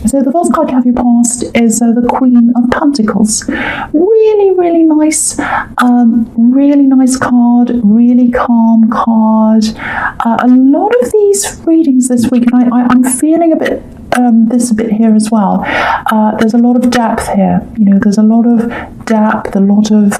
So the first card you have your past is the Queen of Pentacles. Really nice, really nice card, really calm card. A lot of these readings this week, and I'm feeling a bit this a bit here as well. There's a lot of depth here. You know, there's a lot of depth, a lot of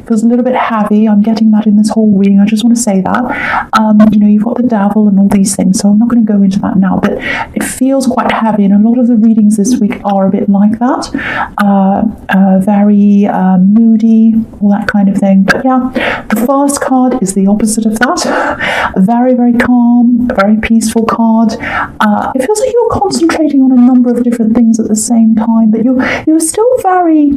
feels a little bit heavy. I'm getting that in this whole reading. I just want to say that. You know, you've got the devil and all these things, so I'm not going to go into that now, but it feels quite heavy, and a lot of the readings this week are a bit like that. Very moody, all that kind of thing. But yeah, the first card is the opposite of that. Very calm, very peaceful card. It feels like you're concentrating on a number of different things at the same time, but you're still very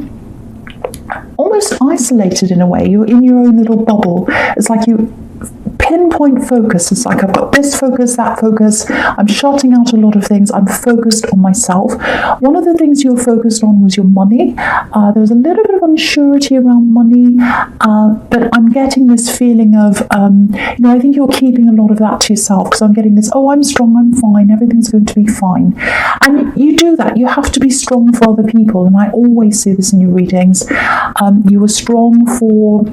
almost isolated in a way. You're in your own little bubble. It's like you pinpoint focus. It's like I've got this focus, that focus. I'm shutting out a lot of things. I'm focused on myself. One of the things you were focused on was your money. There was a little bit of unsurety around money, but I'm getting this feeling of, you know, I think you're keeping a lot of that to yourself, because I'm getting this, oh, I'm strong, I'm fine, everything's going to be fine. And you do that. You have to be strong for other people, and I always see this in your readings. You were strong for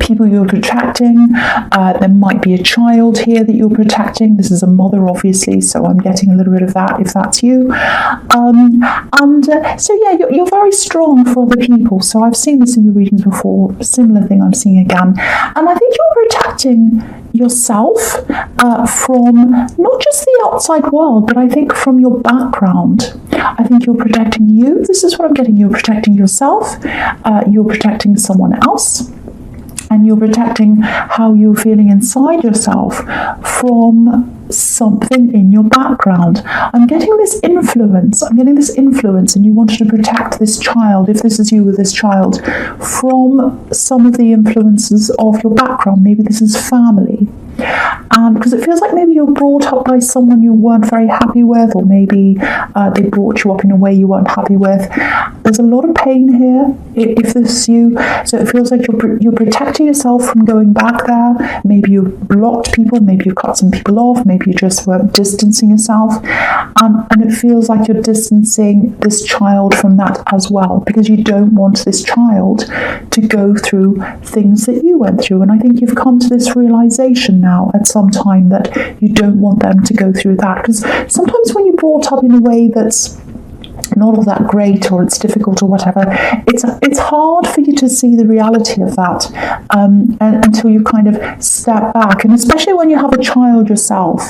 people you're protecting. There might be a child here that you're protecting. This is a mother, obviously, so I'm getting a little bit of that if that's you. So yeah, you're very strong for other people. So I've seen this in your readings before. Similar thing I'm seeing again. And I think you're protecting yourself from not just the outside world, but I think from your background. I think you're protecting you. This is what I'm getting. You're protecting yourself. You're protecting someone else. And you're protecting how you're feeling inside yourself from something in your background. I'm getting this influence. And you wanted to protect this child, if this is you with this child, from some of the influences of your background. Maybe this is family. And because it feels like maybe you're brought up by someone you weren't very happy with, or maybe they brought you up in a way you weren't happy with. There's a lot of pain here, if this is you. So it feels like you're protecting yourself from going back there. Maybe you blocked people, maybe you cut some people off, maybe you just were distancing yourself. And it feels like you're distancing this child from that as well, because you don't want this child to go through things that you went through. And I think you've come to this realization now at some time that you don't want them to go through that, because sometimes when you're brought up in a way that's not all that great, or it's difficult, or whatever, it's hard for you to see the reality of that until you kind of step back. And especially when you have a child yourself,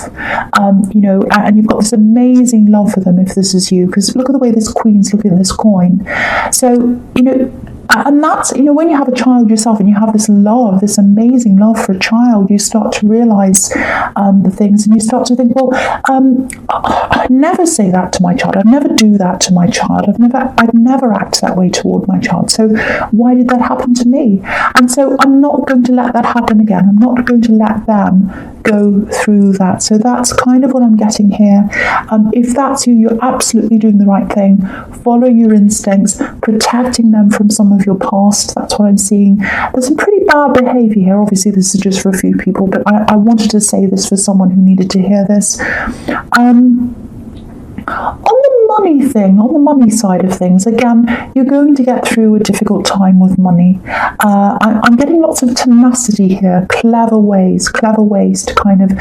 you know, and you've got this amazing love for them, if this is you, because look at the way this queen's looking at this coin. So, you know, and that's, you know, when you have a child yourself and you have this love, this amazing love for a child, you start to realize the things, and you start to think, well, I'd never say that to my child. I'd never do that to my child. I'd never act that way toward my child. So why did that happen to me? And so I'm not going to let that happen again. I'm not going to let them go through that. So that's kind of what I'm getting here. If that's you, you're absolutely doing the right thing, following your instincts, protecting them from some of your past. That's what I'm seeing. There's some pretty bad behavior here. Obviously, this is just for a few people, but I wanted to say this for someone who needed to hear this. On the money thing, on the money side of things, again, you're going to get through a difficult time with money. I'm getting lots of tenacity here, clever ways to kind of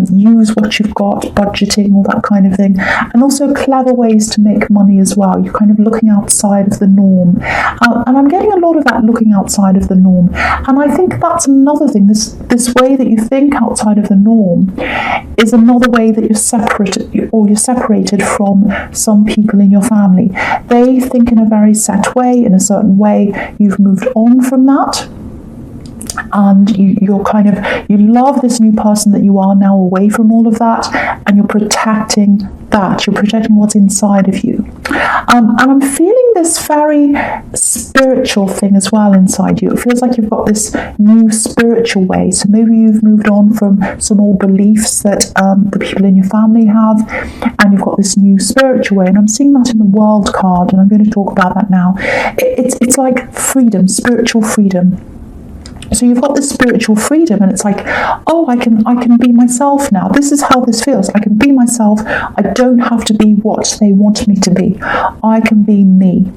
use what you've got, budgeting, all that kind of thing, and also clever ways to make money as well. You're kind of looking outside of the norm. And I'm getting a lot of that, looking outside of the norm. And I think that's another thing, this way that you think outside of the norm is another way that you're separated from some people in your family. They think in a very set way, in a certain way. You've moved on from that, and you're kind of, you love this new person that you are now away from all of that, and you're protecting that. You're protecting what's inside of you. And I'm feeling this very spiritual thing as well inside you. It feels like you've got this new spiritual way. So maybe you've moved on from some old beliefs that the people in your family have, and you've got this new spiritual way. And I'm seeing that in the World card, and I'm going to talk about that now. It's like freedom, spiritual freedom. So you've got this spiritual freedom, and it's like, oh, I can be myself now. This is how this feels. I can be myself. I don't have to be what they want me to be. I can be me.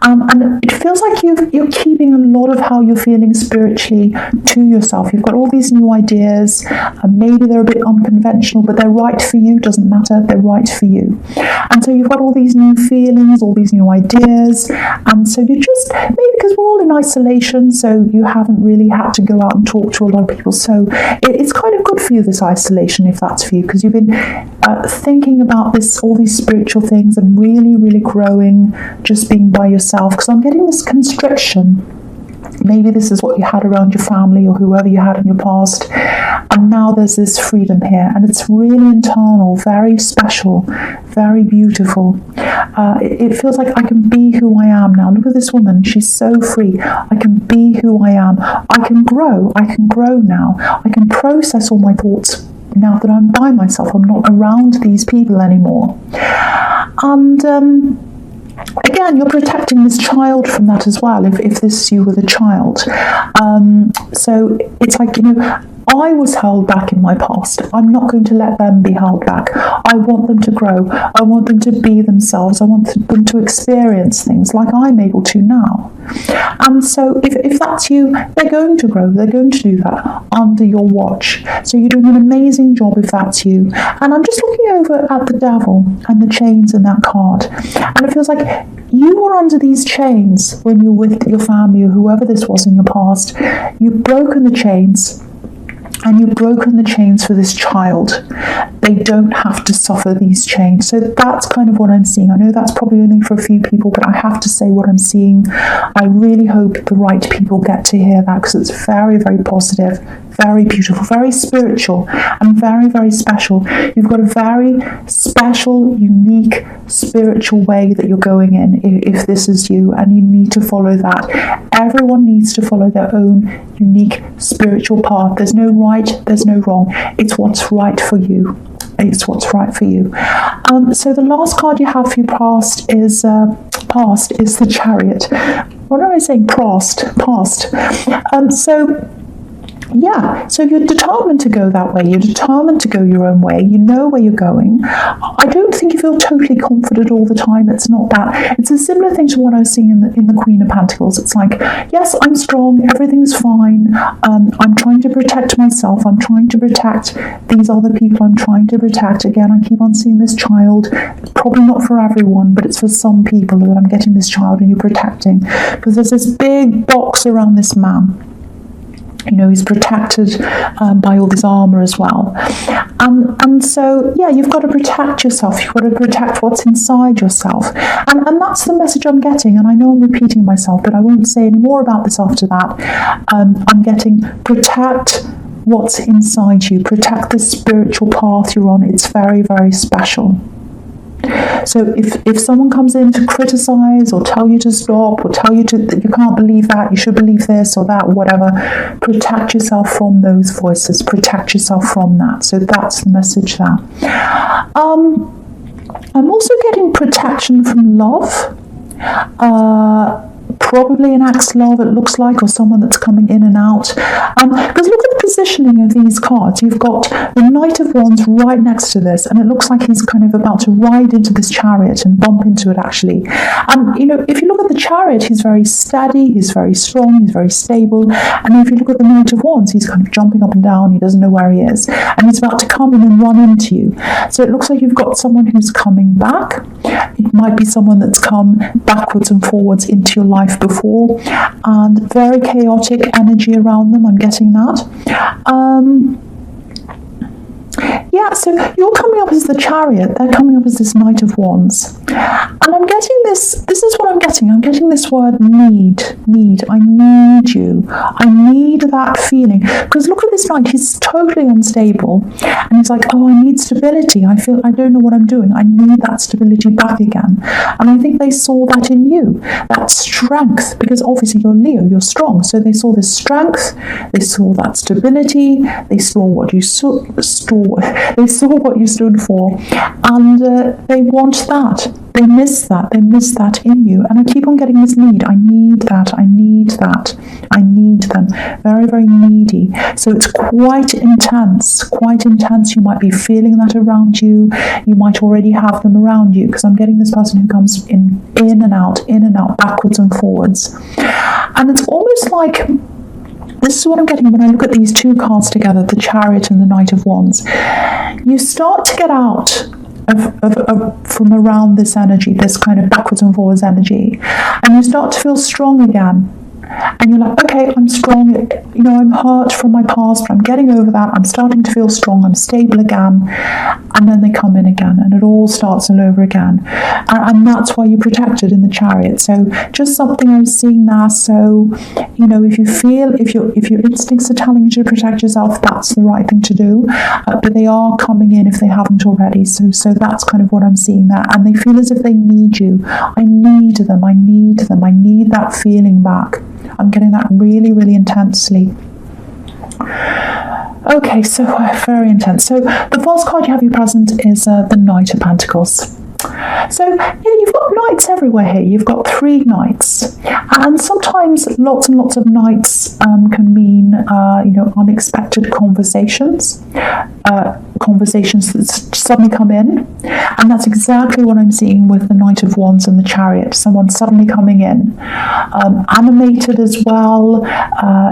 And it feels like you're keeping a lot of how you're feeling spiritually to yourself. You've got all these new ideas, and maybe they're a bit unconventional, but they're right for you. Doesn't matter, they're right for you. And so you've got all these new feelings, all these new ideas, and so you just, maybe because we're all in isolation, so you haven't really had to go out and talk to a lot of people. So it's kind of good for you, this isolation, if that's for you, because you've been thinking about all these spiritual things, and really, really growing, just being by yourself. Because I'm getting this constriction. Maybe this is what you had around your family or whoever you had in your past, and now there's this freedom here, and it's really internal, very special, very beautiful. It feels like I can be who I am now. Look at this woman, she's so free. I can be who I am. I can grow now. I can process all my thoughts now that I'm by myself. I'm not around these people anymore. And again, you're protecting this child from that as well, if this is you with a child. So it's like, I was held back in my past. I'm not going to let them be held back. I want them to grow. I want them to be themselves. I want them to experience things like I'm able to now. And so if that's you, they're going to grow. They're going to do that under your watch. So you're doing an amazing job if that's you. And I'm just looking over at the devil and the chains in that card. And it feels like you were under these chains when you were with your family or whoever this was in your past. You've broken the chains. And you've broken the chains for this child. They don't have to suffer these chains. So that's kind of what I'm seeing. I know that's probably only for a few people, but I have to say what I'm seeing. I really hope the right people get to hear that, because it's very, very positive, very beautiful, very spiritual, and very, very special. You've got a very special, unique, spiritual way that you're going in, if this is you, and you need to follow that. Everyone needs to follow their own unique spiritual path. There's no right, there's no wrong. It's what's right for you. It's what's right for you. So the last card you have for your past is the Chariot. What am I saying? Past. So you're determined to go that way. You're determined to go your own way. You know where you're going. I don't think you feel totally confident all the time. It's not that. It's a similar thing to what I was seeing in the Queen of Pentacles. It's like, yes, I'm strong. Everything's fine. I'm trying to protect myself. I'm trying to protect these other people. I'm trying to protect. Again, I keep on seeing this child. It's probably not for everyone, but it's for some people that I'm getting this child and you're protecting. Because there's this big box around this man. He's protected by all this armour as well. And so, yeah, you've got to protect yourself. You've got to protect what's inside yourself. And that's the message I'm getting. And I know I'm repeating myself, but I won't say any more about this after that. I'm getting protect what's inside you. Protect the spiritual path you're on. It's very, very special. So if someone comes in to criticize or tell you to stop or tell you that you can't believe that, you should believe this or that, or whatever, protect yourself from those voices. Protect yourself from that. So that's the message there. I'm also getting protection from love. Probably an ex-love, it looks like, or someone that's coming in and out. Because look at the positioning of these cards. You've got the Knight of Wands right next to this, and it looks like he's kind of about to ride into this chariot and bump into it, actually. And, if you look at the Chariot, he's very steady, he's very strong, he's very stable. And if you look at the Knight of Wands, he's kind of jumping up and down, he doesn't know where he is. And he's about to come in and run into you. So it looks like you've got someone who's coming back. It might be someone that's come backwards and forwards into your life before, and very chaotic energy around them. I'm getting that. So you're coming up as the Chariot, they're coming up as this Knight of Wands. And I'm getting this is what I'm getting this word need. I need you. I need that feeling. Because look at this Knight, he's totally unstable. And he's like, oh, I need stability. I feel I don't know what I'm doing. I need that stability back again. And I think they saw that in you, that strength, because obviously you're Leo, you're strong. So they saw this strength, they saw that stability, they saw what you stood for, and they want that. They miss that. They miss that in you. And I keep on getting this need. I need that. I need that. I need them. Very, very needy. So it's quite intense. Quite intense. You might be feeling that around you. You might already have them around you, because I'm getting this person who comes in and out, backwards and forwards. And it's almost like, this is what I'm getting when I look at these two cards together, the Chariot and the Knight of Wands. You start to get out from around this energy, this kind of backwards and forwards energy, and you start to feel strong again. And you're like, okay, I'm strong, I'm hurt from my past, but I'm getting over that, I'm starting to feel strong, I'm stable again. And then they come in again, and it all starts all over again. And that's why you're protected in the Chariot. So just something I'm seeing there. So, if you feel, if your instincts are telling you to protect yourself, that's the right thing to do. But they are coming in if they haven't already. So that's kind of what I'm seeing there. And they feel as if they need you. I need them. I need them. I need that feeling back. I'm getting that really, really intensely. Okay, so very intense. So the false card you have you present is the Knight of Pentacles. So you've got knights everywhere here. You've got 3 knights, and sometimes lots and lots of knights can mean unexpected conversations, conversations that suddenly come in, and that's exactly what I'm seeing with the Knight of Wands and the Chariot. Someone suddenly coming in, animated as well.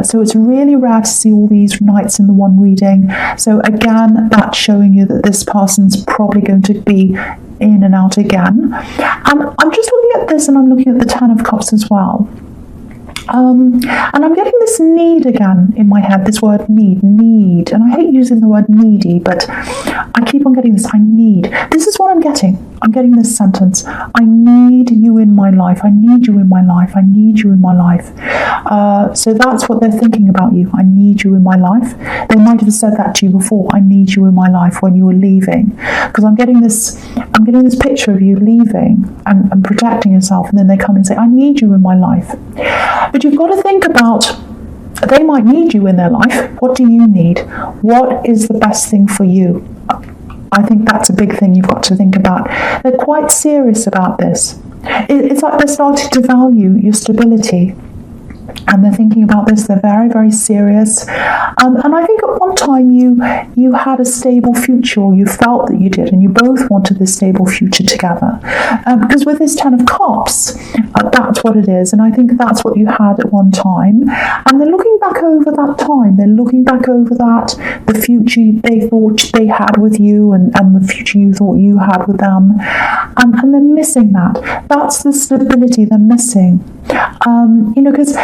So it's really rare to see all these knights in the one reading. So again, that's showing you that this person's probably going to be in and out again. And I'm just looking at this, and I'm looking at the Ten of Cups as well. And I'm getting this need again in my head, this word need. And I hate using the word needy, but I keep on getting this, I need. This is what I'm getting. I'm getting this sentence. I need you in my life. I need you in my life. I need you in my life. So that's what they're thinking about you. I need you in my life. They might have said that to you before. I need you in my life when you were leaving. Because I'm getting this picture of you leaving and protecting yourself, and then they come and say, I need you in my life. But you've got to think about, they might need you in their life. What do you need? What is the best thing for you? I think that's a big thing you've got to think about. They're quite serious about this. It's like they're starting to value your stability. And they're thinking about this, they're very, very serious. And I think at one time you had a stable future, or you felt that you did, and you both wanted this stable future together. Because with this Ten of Cups, that's what it is. And I think that's what you had at one time. And they're looking back over that time. They're looking back over that, the future they thought they had with you, and the future you thought you had with them. And they're missing that. That's the stability they're missing. Because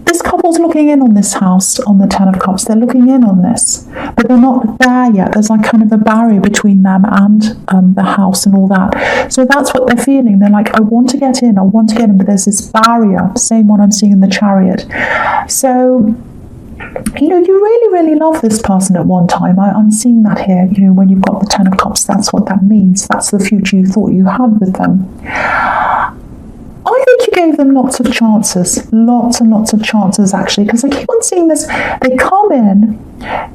this couple's looking in on this house, on the Ten of Cups. They're looking in on this, but they're not there yet. There's like kind of a barrier between them and the house and all that. So that's what they're feeling. They're like, I want to get in, but there's this barrier. Same one I'm seeing in the Chariot. So, you really, really love this person at one time. I'm seeing that here. When you've got the Ten of Cups, that's what that means. That's the future you thought you had with them. I think you gave them lots and lots of chances, actually, because I keep on seeing this. They come in,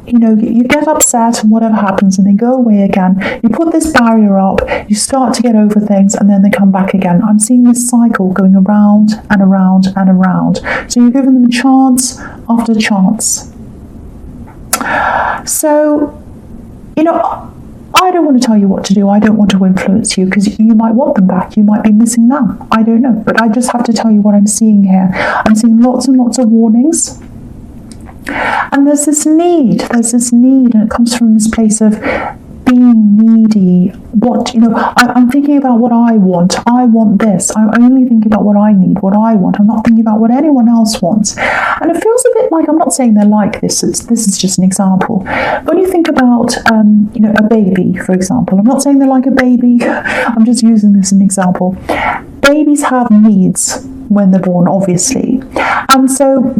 you get upset and whatever happens, and they go away again. You put this barrier up, you start to get over things, and then they come back again. I'm seeing this cycle going around and around and around. So you're giving them chance after chance. So, I don't want to tell you what to do. I don't want to influence you, because you might want them back. You might be missing them. I don't know. But I just have to tell you what I'm seeing here. I'm seeing lots and lots of warnings. And there's this need. And it comes from this place of being needy. I'm thinking about what I want. I want this. I'm only thinking about what I need, what I want. I'm not thinking about what anyone else wants. And it feels a bit like, I'm not saying they're like this. This is just an example. When you think about, a baby, for example, I'm not saying they're like a baby. I'm just using this as an example. Babies have needs when they're born, obviously. And so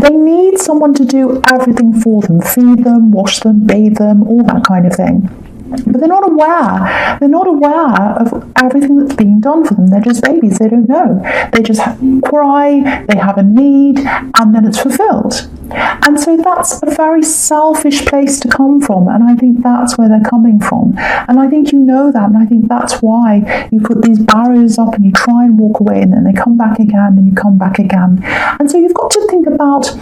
they need someone to do everything for them, feed them, wash them, bathe them, all that kind of thing. but they're not aware. They're not aware of everything that's being done for them. They're just babies. They don't know. They just cry, they have a need, and then it's fulfilled. And so that's a very selfish place to come from, and I think that's where they're coming from. And I think you know that, and I think that's why you put these barriers up and you try and walk away, and then they come back again and you come back again. And so you've got to think about,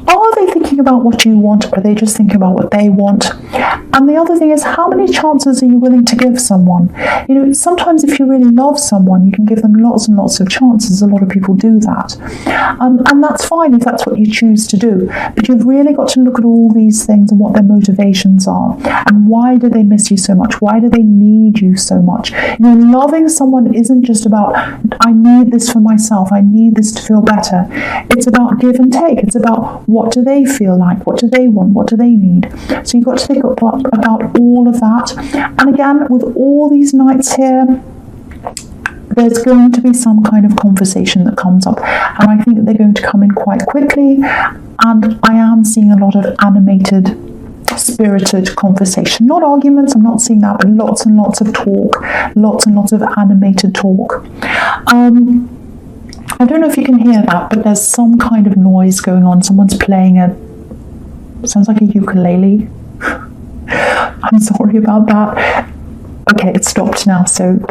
are they thinking about what you want, or are they just thinking about what they want? And the other thing is, how many chances are you willing to give someone? You know, sometimes if you really love someone, you can give them lots and lots of chances. A lot of people do that. And that's fine if that's what you choose to do. But you've really got to look at all these things and what their motivations are. And why do they miss you so much? Why do they need you so much? You know, loving someone isn't just about, I need this for myself, I need this to feel better. It's about give and take. It's about, what do they feel like? What do they want? What do they need? So you've got to think about all of that. And again, with all these nights here, there's going to be some kind of conversation that comes up. And I think that they're going to come in quite quickly. And I am seeing a lot of animated, spirited conversation. Not arguments, I'm not seeing that, but lots and lots of talk. Lots and lots of animated talk. I don't know if you can hear that, but there's some kind of noise going on. Someone's playing sounds like a ukulele. I'm sorry about that. Okay, it stopped now. So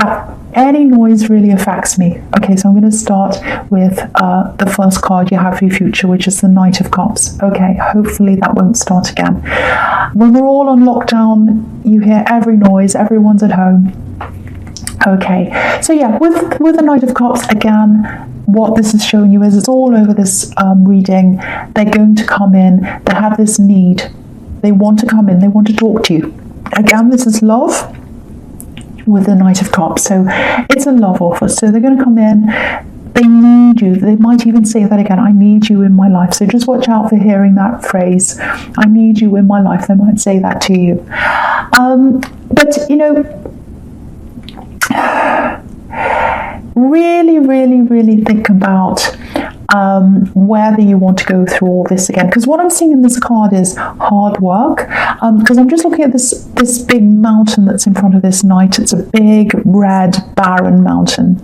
any noise really affects me. Okay, so I'm going to start with the first card you have for your future, which is the Knight of Cups. Okay, hopefully that won't start again. When we're all on lockdown, you hear every noise, everyone's at home. Okay, so yeah, with the Knight of Cups, again, what this is showing you is it's all over this reading. They're going to come in. They have this need. They want to come in. They want to talk to you. Again, this is love with the Knight of Cups. So it's a love offer. So they're going to come in. They need you. They might even say that again, I need you in my life. So just watch out for hearing that phrase. I need you in my life. They might say that to you. But, you know, really, really, really think about whether you want to go through all this again. Because what I'm seeing in this card is hard work. Because I'm just looking at this big mountain that's in front of this knight. It's a big, red, barren mountain.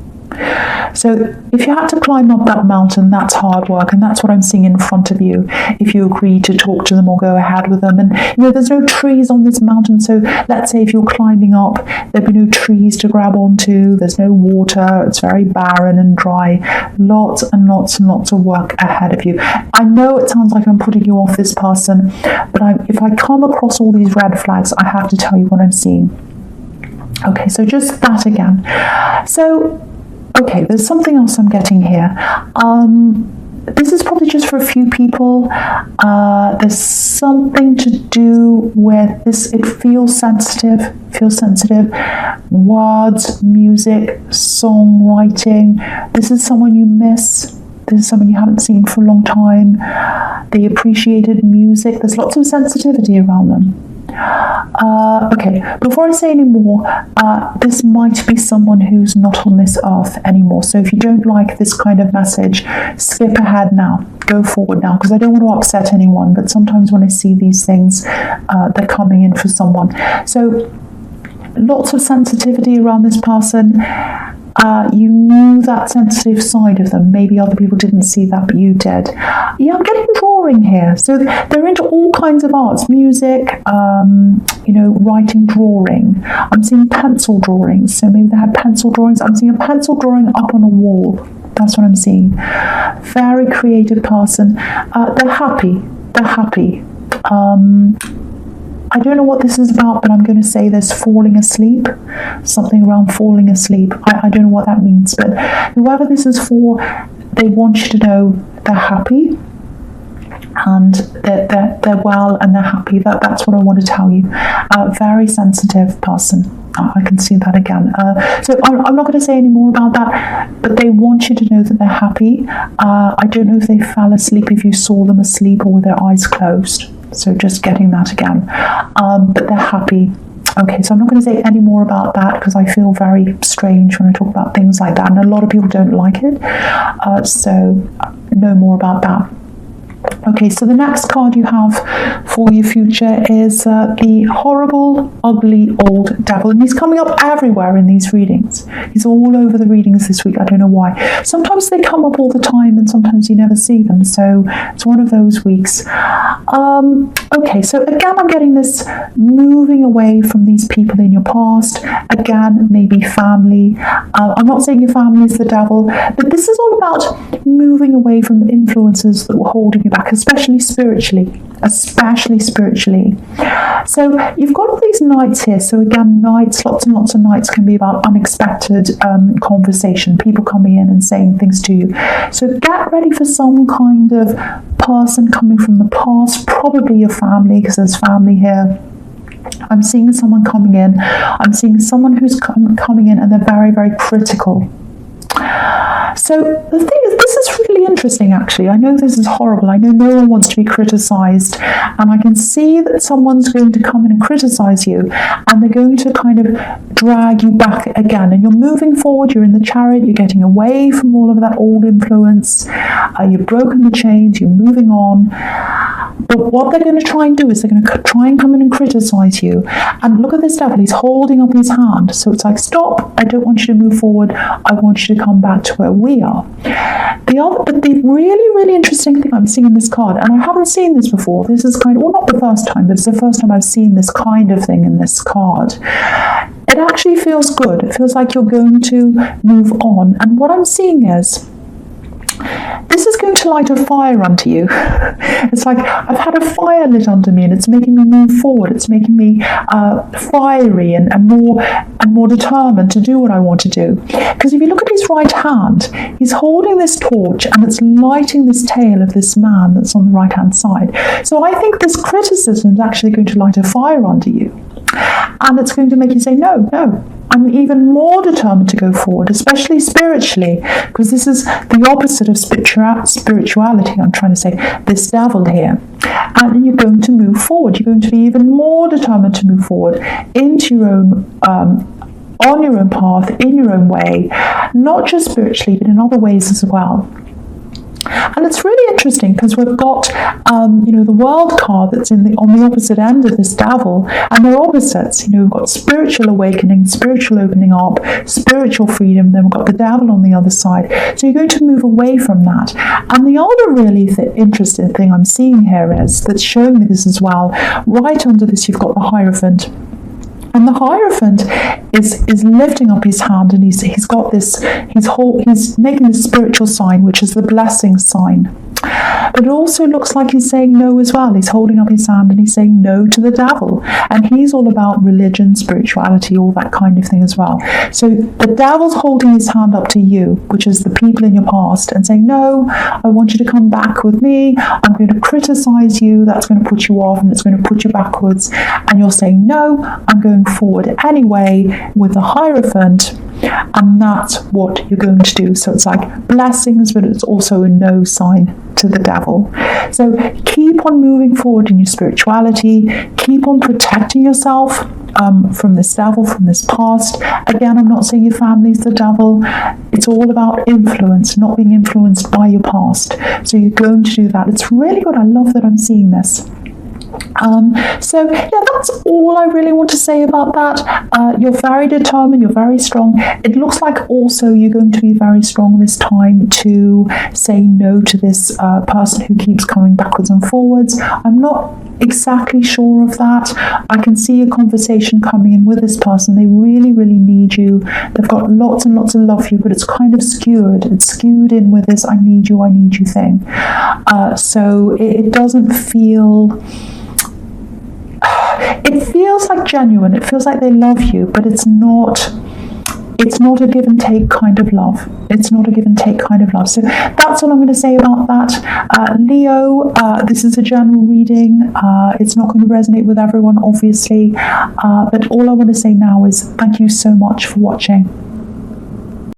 So if you had to climb up that mountain, that's hard work, and that's what I'm seeing in front of you if you agree to talk to them or go ahead with them. And you know, there's no trees on this mountain, so let's say if you're climbing up, there'd be no trees to grab onto, there's no water, it's very barren and dry. Lots and lots and lots of work ahead of you. I know it sounds like I'm putting you off this person, but if I come across all these red flags, I have to tell you what I'm seeing. Okay, so just that again. So okay, there's something else I'm getting here. This is probably just for a few people. There's something to do with this. It feels sensitive. Words, music, songwriting. This is someone you miss. This is someone you haven't seen for a long time. They appreciated music. There's lots of sensitivity around them. Okay, before I say any more, this might be someone who's not on this earth anymore. So if you don't like this kind of message, skip ahead now. Go forward now, because I don't want to upset anyone. But sometimes when I see these things, they're coming in for someone. So lots of sensitivity around this person. You knew that sensitive side of them. Maybe other people didn't see that, but you did. Yeah, I'm getting drawing here. So they're into all kinds of arts, music, you know, writing, drawing. I'm seeing pencil drawings. So maybe they had pencil drawings. I'm seeing a pencil drawing up on a wall. That's what I'm seeing. Very creative person. They're happy. They're happy. I don't know what this is about, but I'm going to say there's falling asleep, something around falling asleep. I don't know what that means, but whoever this is for, they want you to know they're happy and they're well and they're happy. That's what I want to tell you. Very sensitive person. I can see that again. So I'm not going to say any more about that, but they want you to know that they're happy. I don't know if they fell asleep, if you saw them asleep or with their eyes closed. So just getting that again. But they're happy. Okay, so I'm not going to say any more about that because I feel very strange when I talk about things like that. And a lot of people don't like it. So no more about that. Okay, so the next card you have for your future is the horrible, ugly old devil. And he's coming up everywhere in these readings. He's all over the readings this week. I don't know why. Sometimes they come up all the time and sometimes you never see them. So it's one of those weeks. Okay, so again, I'm getting this moving away from these people in your past. Again, maybe family. I'm not saying your family is the devil, but this is all about moving away from influences that were holding you back, especially spiritually. So you've got all these nights here. So again, nights, lots and lots of nights can be about unexpected conversation, people coming in and saying things to you. So get ready for some kind of person coming from the past, probably your family, because there's family here. I'm seeing someone coming in. I'm seeing someone who's coming in and they're very, very critical. So the thing is, this is really interesting, actually. I know this is horrible. I know no one wants to be criticised. And I can see that someone's going to come in and criticise you. And they're going to kind of drag you back again. And you're moving forward. You're in the chariot. You're getting away from all of that old influence. You've broken the chains. You're moving on. But what they're going to try and do is they're going to try and come in and criticise you. And look at this devil. He's holding up his hand. So it's like, stop. I don't want you to move forward. I want you to come back to where we are. But the really, really interesting thing I'm seeing in this card, and I haven't seen this before. This is kind of, well, not the first time, but it's the first time I've seen this kind of thing in this card. It actually feels good. It feels like you're going to move on. And what I'm seeing is, this is going to light a fire under you. It's like I've had a fire lit under me and it's making me move forward. It's making me fiery and more determined to do what I want to do. Because if you look at his right hand, he's holding this torch and it's lighting this tail of this man that's on the right hand side. So I think this criticism is actually going to light a fire under you. And it's going to make you say, no, I'm even more determined to go forward, especially spiritually, because this is the opposite of spirituality. I'm trying to say this devil here. And you're going to move forward. You're going to be even more determined to move forward into your own, on your own path, in your own way, not just spiritually, but in other ways as well. And it's really interesting because we've got, the world card that's on the opposite end of this devil, and they're opposites. We've got spiritual awakening, spiritual opening up, spiritual freedom. Then we've got the devil on the other side. So you're going to move away from that. And the other really interesting thing I'm seeing here is that's showing me this as well. Right under this, you've got the Hierophant. And the Hierophant is lifting up his hand, and he's got this. He's making this spiritual sign, which is the blessing sign. But it also looks like he's saying no as well. He's holding up his hand and he's saying no to the devil. And he's all about religion, spirituality, all that kind of thing as well. So the devil's holding his hand up to you, which is the people in your past, and saying, no, I want you to come back with me. I'm going to criticize you. That's going to put you off and it's going to put you backwards. And you're saying, no, I'm going forward anyway with the Hierophant. And that's what you're going to do. So it's like blessings, but it's also a no sign to the devil. So keep on moving forward in your spirituality. Keep on protecting yourself from this devil, from this past. Again, I'm not saying your family's the devil. It's all about influence, not being influenced by your past. So you're going to do that. It's really good. I love that I'm seeing this. So yeah, that's all I really want to say about that. You're very determined, you're very strong. It looks like also you're going to be very strong this time to say no to this person who keeps coming backwards and forwards. I'm not exactly sure of that. I can see a conversation coming in with this person. They really, really need you. They've got lots and lots of love for you, but it's kind of skewed. It's skewed in with this I need you thing. So it doesn't feel... It feels like genuine. It feels like they love you, but it's not a give and take kind of love. It's not a give and take kind of love. So that's all I'm going to say about that. Leo, this is a general reading. It's not going to resonate with everyone, obviously. But all I want to say now is thank you so much for watching.